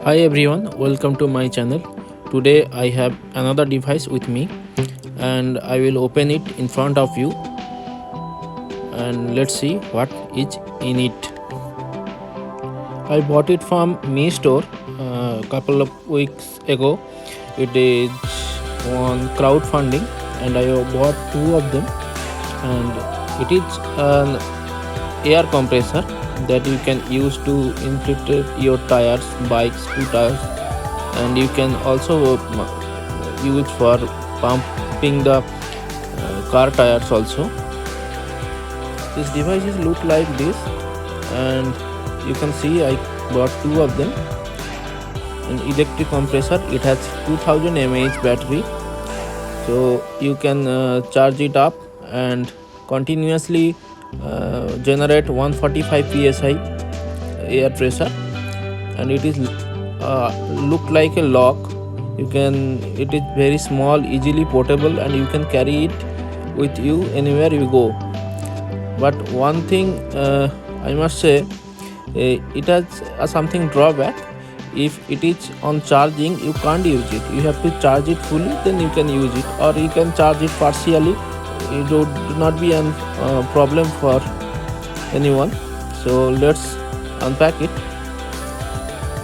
Hi everyone, welcome to my channel. Today I have another device with me and I will open it in front of you and let's see what is in it. I bought it from Mi Store a couple of weeks ago. It is on crowdfunding and I bought two of them, and it is an air compressor that you can use to inflate your tires, bikes, scooters, and you can also use for pumping the car tires also. These devices look like this, and you can see I bought two of them. An electric compressor, it has 2000 mAh battery, so you can charge it up and continuously generate 145 psi air pressure, and it is look like a lock. It is very small, easily portable, and you can carry it with you anywhere you go. But one thing I must say, it has something drawback. If it is on charging, you can't use it. You have to charge it fully, then you can use it, or you can charge it partially. It would not be a problem for anyone. So let's unpack it.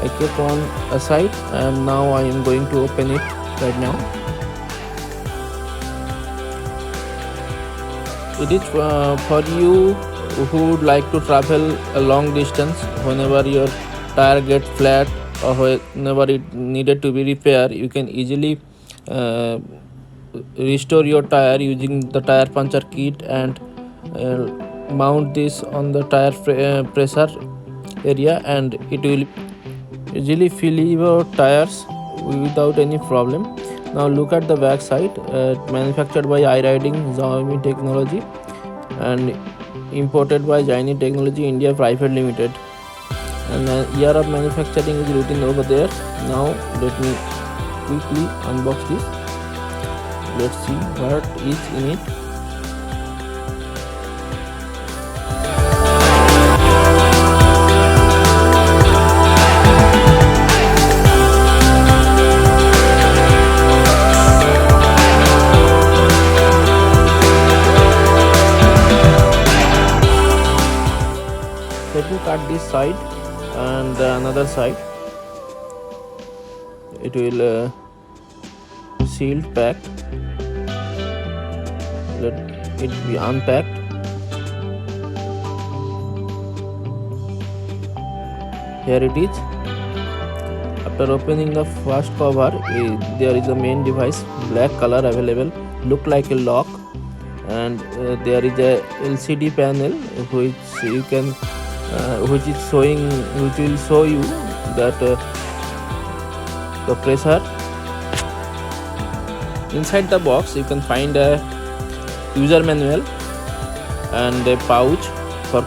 I kept on aside and now I am going to open it right now. It is for you who would like to travel a long distance. Whenever your tire gets flat or whenever it needed to be repaired, you can easily restore your tire using the tire puncture kit and mount this on the tire pressure area, and it will easily fill your tires without any problem. Now look at the back side. Manufactured by iRiding Xiaomi Technology and imported by Jaini Technology India Private Limited, and year of manufacturing is written over there. Now let me quickly unbox this. Let's see what is in it. Let me cut this side and another side. It will sealed packed. Let it be unpacked. Here it is. After opening the first cover, there is a main device, black color available, look like a lock, and there is a LCD panel which you can which will show you that the pressure. Inside the box you can find a user manual and a pouch for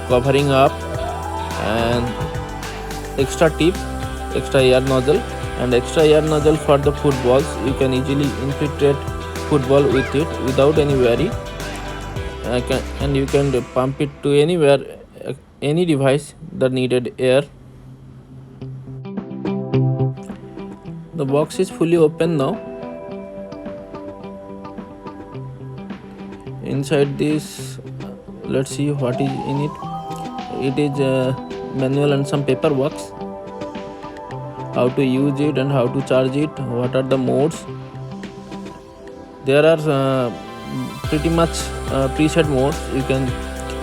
covering up, and extra tip, extra air nozzle, and extra air nozzle for the footballs. You can easily infiltrate football with it without any worry, and you can pump it to anywhere, any device that needed air. The box is fully open now. Inside this, let's see what is in it. It is a manual and some paperwork, how to use it and how to charge it, what are the modes. There are pretty much preset modes. You can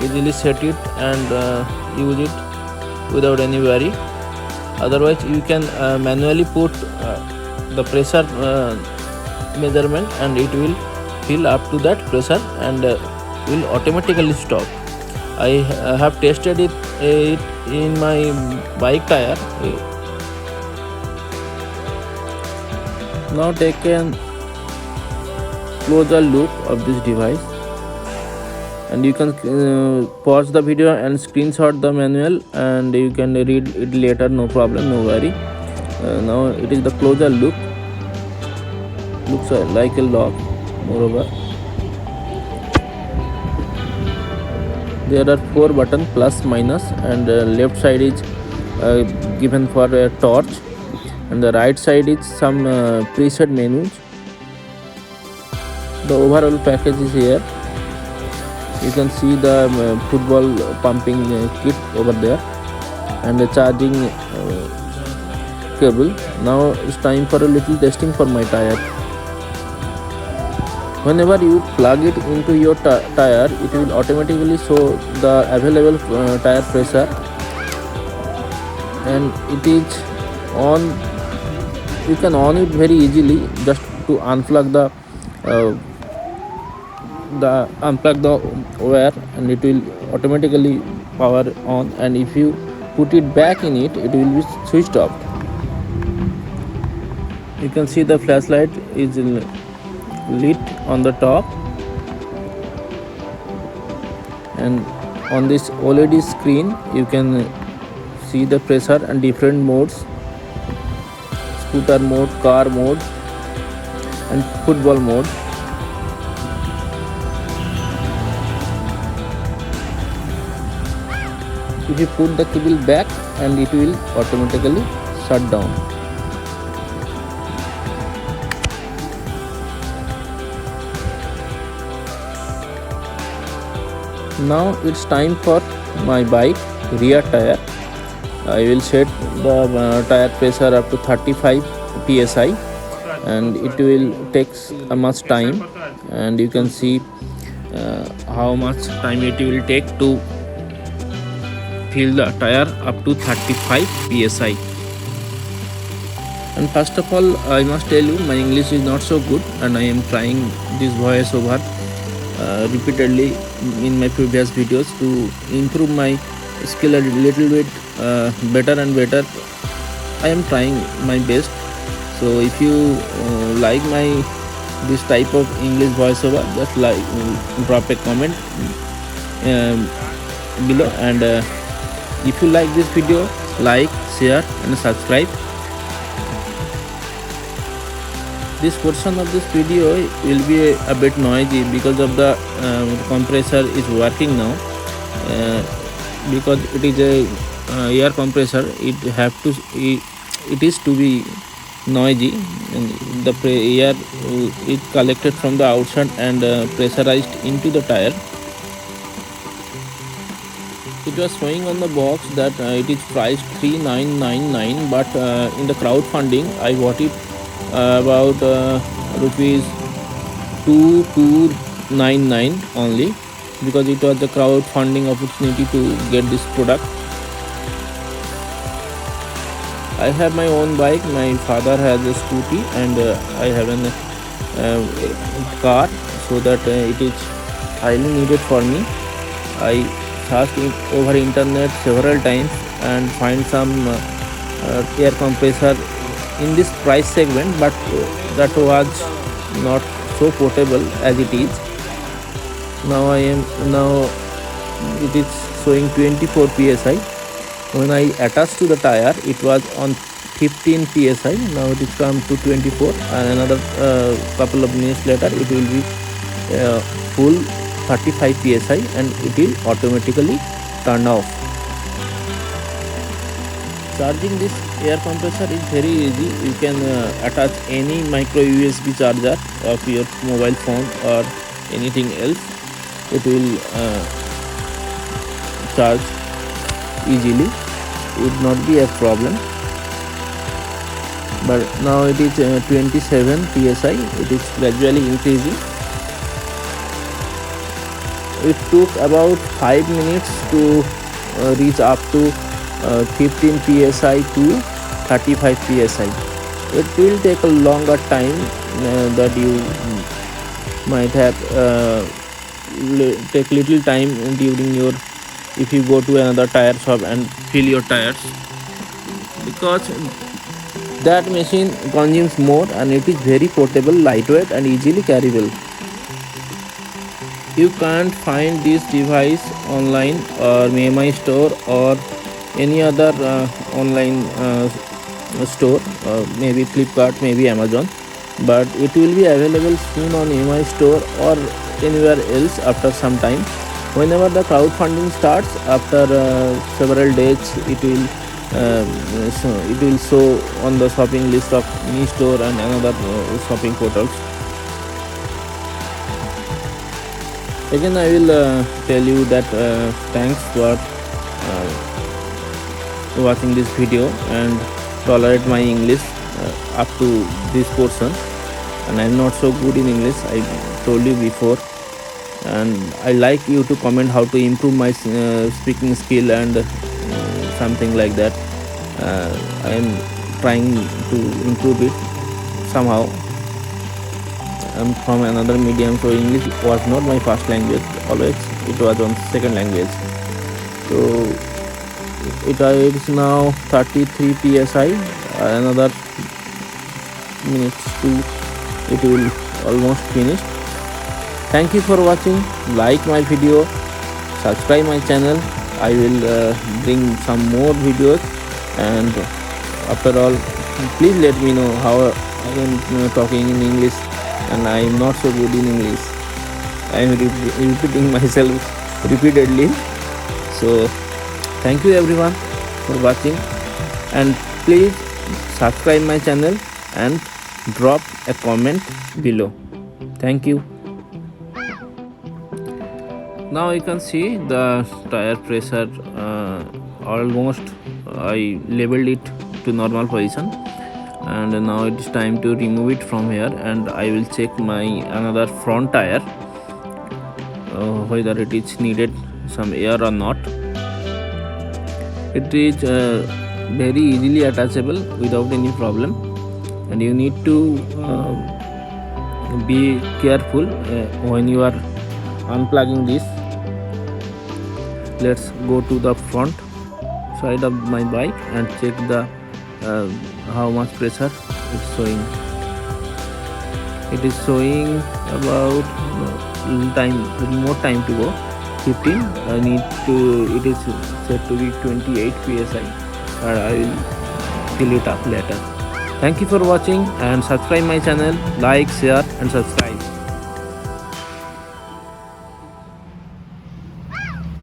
easily set it and use it without any worry. Otherwise you can manually put the pressure measurement, and it will fill up to that pressure and will automatically stop. I have tested it in my bike tire. Now take a closer look of this device, and you can pause the video and screenshot the manual, and you can read it later, no problem, no worry. Now it is the closer look. Looks like a lock. Moreover, there are 4 buttons, plus, minus, and left side is given for a torch, and the right side is some preset menus. The overall package is here. You can see the football pumping kit over there and the charging cable. Now it's time for a little testing for my tire. Whenever you plug it into your tire, it will automatically show the available tire pressure, and it is on. You can on it very easily just to unplug the wire, and it will automatically power on, and if you put it back in it, it will be switched off. You can see the flashlight is lit on the top, and on this OLED screen you can see the pressure and different modes: scooter mode, car mode, and football mode. If you put the cable back, and it will automatically shut down. Now it's time for my bike rear tire. I will set the tire pressure up to 35 psi, and it will take much time, and you can see how much time it will take to fill the tire up to 35 psi. And first of all, I must tell you, my English is not so good, and I am trying this voice over repeatedly in my previous videos to improve my skill a little bit better and better. I am trying my best. So if you like this type of English voiceover, just drop a comment below, and if you like this video, like, share and subscribe. This portion of this video will be a bit noisy because of the compressor is working now. Because it is a air compressor, it is to be noisy, and the air is collected from the outside and pressurized into the tire. It was showing on the box that it is priced 3999, but in the crowdfunding I bought it about rupees 2299 only, because it was the crowdfunding opportunity to get this product. I have my own bike, my father has a scooty, and I have a car, so that it is highly needed for me. I searched it over internet several times and find some air compressor in this price segment, but that was not so portable as it is. Now it is showing 24 psi. When I attached to the tire, it was on 15 psi. Now it is come to 24, and another couple of minutes later it will be full 35 psi, and it will automatically turn off. Charging this air compressor is very easy. You can attach any micro USB charger of your mobile phone or anything else. It will charge easily. It would not be a problem. But now it is 27 psi. It is gradually increasing. It took about 5 minutes to reach up to 15 psi to 35 psi. It will take a longer time that you might have take little time during your, if you go to another tire shop and fill your tires, because that machine consumes more, and it is very portable, lightweight and easily carryable. You can't find this device online or MI store or any other online store, maybe Flipkart, maybe Amazon, but it will be available soon on MI store or anywhere else after some time. Whenever the crowdfunding starts, after several days, it will so it will show on the shopping list of Mi Store and another shopping portals. Again, I will tell you that thanks for watching this video and tolerate my English up to this portion. And I'm not so good in English, I told you before, and I like you to comment how to improve my speaking skill and something like that. I am trying to improve it somehow. I'm from another medium, so English was not my first language. Always it was on second language. So it's now 33 psi. Another minutes to it will almost finish. Thank you for watching. Like my video, subscribe my channel. I will bring some more videos, and after all, please let me know how I am talking in English, and I am not so good in English. I am repeating myself repeatedly. So thank you everyone for watching, and please subscribe my channel and drop a comment below. Thank you. Now you can see the tire pressure almost I leveled it to normal position, and now it is time to remove it from here, and I will check my another front tire whether it is needed some air or not. It is very easily attachable without any problem, and you need to be careful when you are unplugging this. Let's go to the front side of my bike and check the how much pressure it's showing. It is showing about more time to go. 15. I need to. It is set to be 28 psi. But I will fill it up later. Thank you for watching, and subscribe my channel. Like, share, and subscribe.